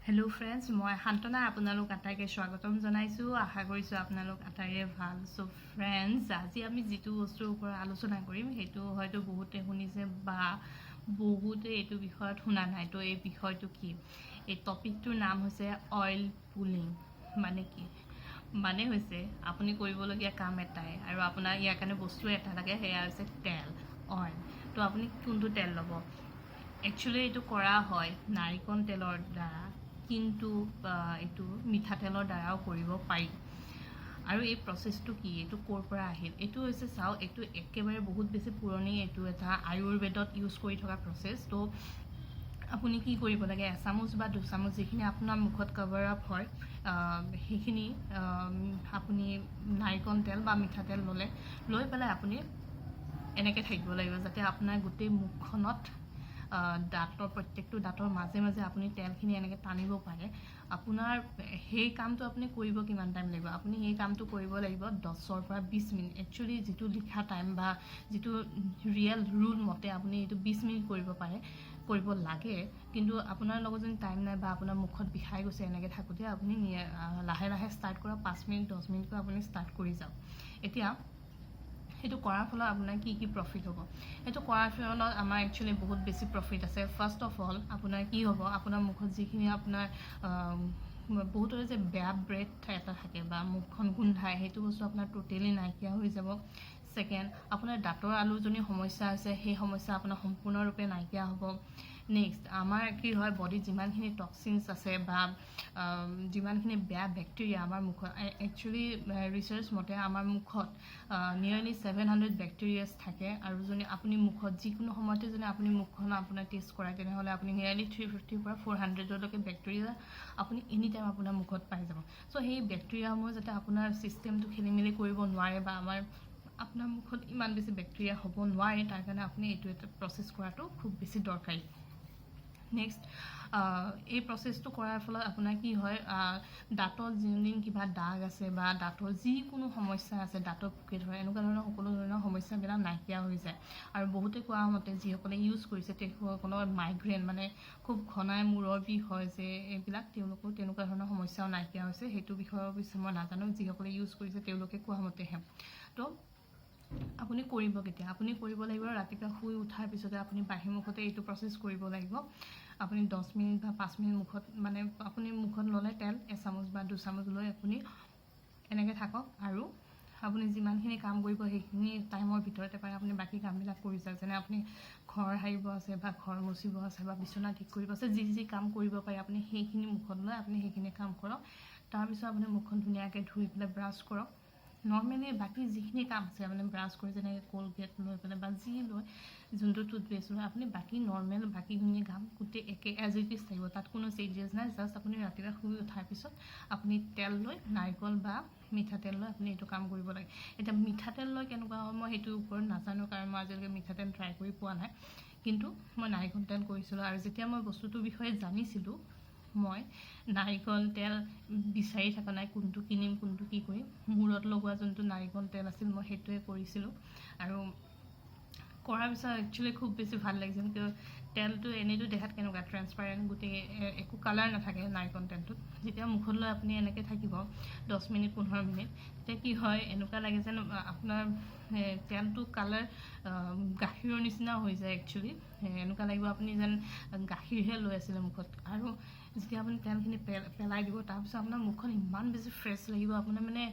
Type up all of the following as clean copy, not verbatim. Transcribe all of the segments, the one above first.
hello friends मैं शांतना आपनालोक आटाइके स्वागतम जनाइछु आशा करिछु आपनालोक आटाइरे ভাল सो फ्रेंड्स আজি আমি যেটো বস্তুৰ ওপৰত আলোচনা কৰিম হেতু হয়তো বহুতে শুনিছে বা বহুতে এটো বিষয়ত শুনা নাই তো এই বিষয়টো কি এই টপিকটোৰ নাম হৈছে অয়েল পুলিং মানে কি মানে হৈছে আপুনি কৰিবলগীয়া কাম এটাই আৰু আপোনাৰ ইয়াৰ কাৰণে বস্তু এটা লাগে হেয়া হৈছে তেল অয়েল তো আপুনি কোনটো তেল ল'ব একচুয়ালি এটো কৰা হয় নাৰিকল তেলৰ দ্বাৰা কিন্তু এটো মিঠাতেলৰ দ্বাৰাও কৰিব পাৰি আৰু এই প্ৰসেসটো কি এটো কোৰ পৰা আহিল এটো হৈছে চাও এটো একেবাৰে বহুত বেছি পুৰণি এটো এটা আয়ুৰ্বেদত ইউজ কৰি থকা প্ৰসেস তো আপুনি কি কৰিব লাগে এচামুচ বা দুচামুচ যিখিনি আপোনাৰ মুখত কভাৰ আপ হয় সেইখিনি আপুনি নাৰিকল তেল বা মিঠাতেল ললে লৈ পেলাই আপুনি এনেকৈ থাকিব লাগিব যাতে আপোনাৰ গোটেই মুখখনত দাঁতৰ প্ৰত্যেকটো দাঁতৰ মাজে মাজে আপুনি তেলখিনি এনেকৈ টানিব পাৰে আপোনাৰ সেই কামটো আপুনি কৰিব কিমান টাইম লাগিব আপুনি এই কামটো কৰিব লাগিব 10 পৰা 20 মিনিট একচুয়ালি যেটো লিখা টাইম বা যেটো ৰিয়েল ৰুল মতে আপুনি এটো 20 মিনিট কৰিব পাৰে কৰিব লাগে কিন্তু আপোনাৰ লগত যদি টাইম নাই বা আপোনাৰ মুখত বিখাই গৈছে এনেকৈ থাকোতে আপুনি লাহে লাহে স্টাৰ্ট কৰা 5 মিনিট 10 মিনিট কৰি আপুনি স্টাৰ্ট কৰি যাওক এতিয়া হেতু কৰাৰ ফলত আপোনাৰ কি কি প্ৰফিট হ'ব হেতু কৰাৰ ফলত আমাৰ একচুয়ালি বহুত বেছি প্ৰফিট আছে ফাৰ্স্ট অফ অল আপোনাৰ কি হ'ব আপোনাৰ মুখত যিখিনি আপোনাৰ বহুতৰে যে বেয়া ব্ৰেথ এটা থাকে বা মুখখন গোন্ধায় হেতু বস্তু আপোনাৰ টোটালি নাইকিয়া হৈ যাব সেকেন্ড আপোনাৰ দাঁতৰ আলুজনি সমস্যা আছে সেই সমস্যা আপোনাৰ সম্পূৰ্ণৰূপে নাইকিয়া হ'ব নেক্সট আমাৰ কি হয় বডি যিমানখিনি টক্সিনছ আছে বা যিমানখিনি বেয়া ব্যাকটেৰিয়া আমাৰ মুখত একচুয়ালি ৰিসাৰ্চ মতে আমাৰ মুখত নিয়াৰলি 700 ব্যাকটেৰিয়াছ থাকে আৰু যদি আপুনি মুখত যিকোনো সময়তে যদি আপুনি মুখখন আপোনাৰ টেষ্ট কৰে তেনেহলে আপুনি নিয়াৰলি 350 পৰা 400 লৈকে ব্যাকটেৰিয়া আপুনি এনি টাইম আপোনাৰ মুখত পাই যাব সো সেই ব্যাকটেৰিয়াসমূহ যাতে আপোনাৰ সিস্টেমটো খেলিমেলি কৰিব নোৱাৰে বা আমাৰ আপোনাৰ মুখত ইমান বেছি ব্যাকটেৰিয়া হ'ব নোৱাৰে তাৰ কাৰণে আপুনি এটো এটা প্ৰসেস কৰাটো খুব বেছি দৰকাৰী নেক্সট এই প্ৰসেসটো কৰাৰ ফলত আপোনাৰ কি হয় দাঁতৰ যিন কিবা দাগ আছে বা দাঁতৰ যিকোনো সমস্যা আছে দাঁতৰ পোকে ধৰে এনেকুৱা ধৰণৰ সকলো ধৰণৰ সমস্যাবিলাক নাইকিয়া হৈ যায় আৰু বহুতে কোৱা মতে যিসকলে ইউজ কৰিছে তেওঁলোকৰ মাইগ্ৰেন মানে খুব ঘনাই মূৰৰ বিষ হয় যে এইবিলাক তেওঁলোকৰ তেনেকুৱা ধৰণৰ সমস্যাও নাইকিয়া হৈছে হেতু বিষয়ৰ বিষয়ে মই নাজানো যিসকলে ইউজ কৰিছে তেওঁলোকে কোৱা মতেহে তো আপুনি কৰিব কেতিয়া আপুনি কৰিব লাগিব ৰাতিপুৱা শুই উঠাৰ পিছতে আপুনি বাহিৰ মুখতে এইটো প্ৰসেস কৰিব লাগিব আপুনি 10 মিনিট বা 5 মিনিট মুখত মানে আপুনি মুখত ললে তেল এচামুচ বা দুচামুচ লৈ আপুনি এনেকৈ থাকক আৰু আপুনি যিমানখিনি কাম কৰিব সেইখিনি টাইমৰ ভিতৰতে পাৰে আপুনি বাকি কামবিলাক কৰি যাওক যেনে আপুনি ঘৰ হাৰিব আছে বা ঘৰ মুচিব আছে বা বিছনা ঠিক কৰিব আছে যি কাম কৰিব পাৰে আপুনি সেইখিনি মুখত লৈ আপুনি সেইখিনি কাম কৰক তাৰ পিছত আপুনি মুখখন ধুনীয়াকৈ ধুই পেলাই ব্ৰাছ কৰক নৰ্মেলি বাকি যিখিনি কাম আছে আপুনি ব্ৰাছ কৰি যেনে কোলগেট লৈ পেলাই বা যি লৈ যোনটো টুথপেষ্ট লৈ আপুনি বাকি নৰ্মেল বাকিখিনি কাম গোটেই একে এজ ইট ইজ থাকিব তাত কোনো চেঞ্জেছ নাই জাষ্ট আপুনি ৰাতিপুৱা শুই উঠাৰ পিছত আপুনি তেল লৈ নাৰিকল বা মিঠাতেল লৈ আপুনি এইটো কাম কৰিব লাগে এটা মিঠাতেল লৈ কেনেকুৱা হয় মই হেতুৰ ওপৰত নাজানো কাৰণ মই আজিলৈকে মিঠাতেল ট্ৰাই কৰি পোৱা নাই কিন্তু মই নাৰিকল তেল কৰিছিলো আৰু যেতিয়া মই বস্তুটোৰ বিষয়ে জানিছিলো মই নাৰিকল তেল বিচাৰি থকা নাই কোনটো কিনিম কোনটো কি কৰিম মূৰত লগোৱা যোনটো নাৰিকল তেল আছিল মই হেতুৱে কৰিছিলো আৰু কৰাৰ পিছত একচুয়ালি খুব বেছি ভাল লাগিছিল কিয় তেলটো এনেটো দেখাত কেনেকুৱা ট্ৰান্সপাৰেন্ট গোটেই একো কালাৰ নাথাকে নাৰিকল তেলটোত যেতিয়া মুখত লৈ আপুনি এনেকৈ থাকিব 10 মিনিট 15 মিনিট তেতিয়া কি হয় এনেকুৱা লাগে যেন আপোনাৰ তেলটো কালাৰ গাখীৰৰ নিচিনা হৈ যায় একচুয়ালি এনেকুৱা লাগিব আপুনি যেন গাখীৰহে লৈ আছিল মুখত আৰু যেতিয়া আপুনি তেলখিনি পেলাই দিব তাৰ পিছত আপোনাৰ মুখখন ইমান বেছি ফ্ৰেছ লাগিব আপোনাৰ মানে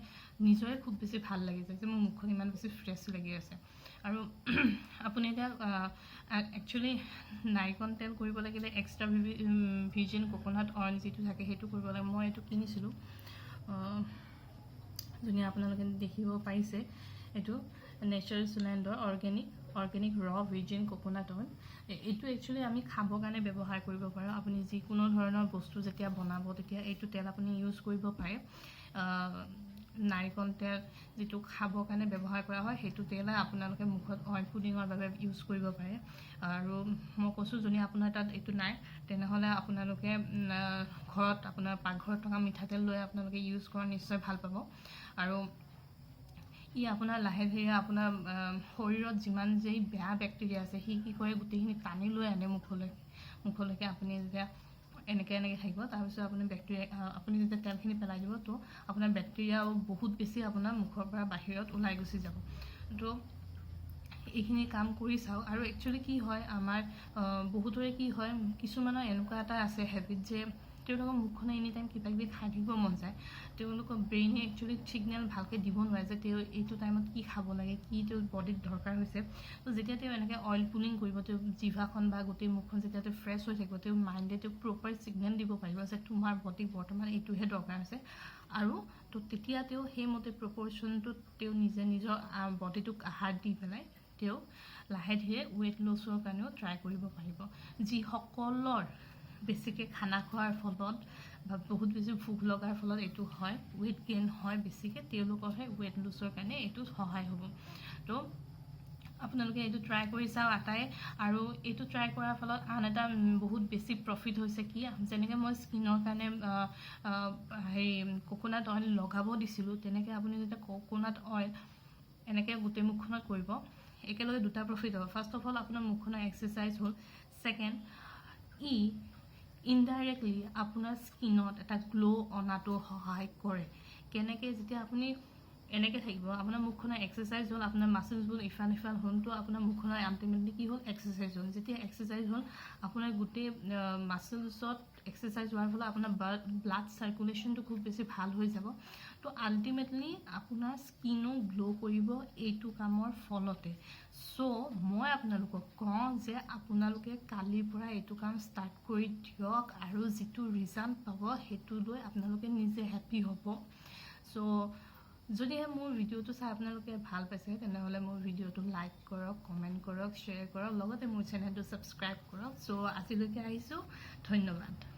নিজৰে খুব বেছি ভাল লাগি যায় যে মোৰ মুখখন ইমান বেছি ফ্ৰেছ লাগি আছে আৰু আপুনি এটা একচুয়ালি নাৰিকল তেল কৰিব লাগিলে এক্সট্ৰা ভাৰ্জিন কোকোনাট অইল যেটো থাকে হেতু কৰিব লাগে মই এটো কিনিছিলো দুনিয়া আপোনালোকে দেখিব পাইছে এটো নেচাৰেল সুলেণ্ডৰ অৰ্গেনিক ৰ ভাৰ্জিন কোকোনাট অইল এটো একচুয়ালি আমি খাবৰ কাৰণে ব্যৱহাৰ কৰিব পাৰো আপুনি যিকোনো ধৰণৰ বস্তু যেতিয়া বনাব তেতিয়া এইটো তেল আপুনি ইউজ কৰিব পাৰে নাৰিকল তেল যেটো খাবৰ কাৰণে ব্যৱহাৰ কৰা হয় হেতু তেল আপোনালোকে মুখত অইল পুডিঙৰ বাবে ইউজ কৰিব পাৰে আৰু মই কৈছো যদি আপোনাৰ তাত এটো নাই তেনেহলে আপোনালোকে ঘৰত আপোনাৰ পাকঘৰত থকা মিঠাতেল লৈ আপোনালোকে ইউজ কৰা নিশ্চয় ভাল পাব আৰু ই আপোনাৰ লাহে ধীৰে আপোনাৰ শৰীৰত যিমান যেই বেয়া ব্যাকটেৰিয়া আছে হি কি কৰে গুটেইখিনি টানি লৈ আনে মুখলৈকে আপুনি যেতিয়া এনেকৈ থাকিব তাৰপিছত আপুনি বেক্টেৰিয়া আপুনি যেতিয়া তেলখিনি পেলাই দিব তো আপোনাৰ বেক্টেৰিয়াও বহুত বেছি আপোনাৰ মুখৰ পৰা বাহিৰত ওলাই গুচি যাব তো এইখিনি কাম কৰি চাওক আৰু একচুৱেলি কি হয় আমাৰ বহুতৰে কি হয় কিছুমানৰ এনেকুৱা এটা আছে হেবিট যে তেওঁলোকৰ মুখখনে এনি টাইম কিবা কিবি খাই থাকিব মন যায় তেওঁলোকৰ ব্ৰেইনে একচুৱেলি ছিগনেল ভালকৈ দিব নোৱাৰে যে তেওঁ এইটো টাইমত কি খাব লাগে কি তেওঁৰ বডিত দৰকাৰ হৈছে তো যেতিয়া তেওঁ এনেকৈ অইল পুলিং কৰিব তেওঁ জিভাখন বা গোটেই মুখখন যেতিয়া তেওঁ ফ্ৰেছ হৈ থাকিব তেওঁ মাইণ্ডে তেওঁ প্ৰপাৰ ছিগনেল দিব পাৰিব যে তোমাৰ বডিক বৰ্তমান এইটোহে দৰকাৰ হৈছে আৰু তো তেতিয়া তেওঁ সেইমতে প্ৰপৰ্শ্যনটোত তেওঁ নিজে নিজৰ বডিটোক আহাৰ দি পেলাই তেওঁ লাহে ধীৰে ৱেইট লছৰ কাৰণেও ট্ৰাই কৰিব পাৰিব যিসকলৰ বেছিকৈ খানা খোৱাৰ ফলত বা বহুত বেছি ভোক লগাৰ ফলত এইটো হয় ৱেইট গেইন হয় বেছিকৈ তেওঁলোকৰহে ৱেইট লছৰ কাৰণে এইটো সহায় হ'ব তো আপোনালোকে এইটো ট্ৰাই কৰি চাওক আটাই আৰু এইটো ট্ৰাই কৰাৰ ফলত আন এটা বহুত বেছি প্ৰফিট হৈছে কি যেনেকৈ মই স্কিনৰ কাৰণে কোকোনাট অইল লগাব দিছিলোঁ তেনেকৈ আপুনি যেতিয়া কোকোনাট অইল এনেকৈ গোটেই মুখখনত কৰিব একেলগে দুটা প্ৰফিট হ'ব ফাৰ্ষ্ট অফ অল আপোনাৰ মুখখনৰ এক্সাৰচাইজ হ'ল ছেকেণ্ড ইনডাইৰেক্টলি আপোনাৰ স্কিনত এটা গ্ল' অনাটো সহায় কৰে কেনেকৈ যেতিয়া আপুনি এনেকৈ থাকিব আপোনাৰ মুখখনৰ এক্সাৰচাইজ হ'ল আপোনাৰ মাছলছবোৰ ইফাল সিফাল হ'ল তো আপোনাৰ মুখখনৰ আল্টিমেটলি কি হ'ল এক্সাৰচাইজ হ'ল যেতিয়া এক্সাৰচাইজ হ'ল আপোনাৰ গোটেই মাছলছত এক্সাৰচাইজ হোৱাৰ ফলত আপোনাৰ ব্লাড চাৰ্কুলেশ্যনটো খুব বেছি ভাল হৈ যাব তো আল্টিমেটলি আপোনাৰ স্কিনো গ্ল' কৰিব এইটো কামৰ ফলতে চ' মই আপোনালোকক কওঁ যে আপোনালোকে কালিৰ পৰা এইটো কাম ষ্টাৰ্ট কৰি দিয়ক আৰু যিটো ৰিজাল্ট পাব সেইটো লৈ আপোনালোকে নিজে হেপ্পী হ'ব চ' যদিহে মোৰ ভিডিঅ'টো চাই আপোনালোকে ভাল পাইছে তেনেহ'লে মোৰ ভিডিঅ'টো লাইক কৰক কমেণ্ট কৰক শ্বেয়াৰ কৰক লগতে মোৰ চেনেলটো ছাবস্ক্ৰাইব কৰক চ' আজিলৈকে আহিছোঁ ধন্যবাদ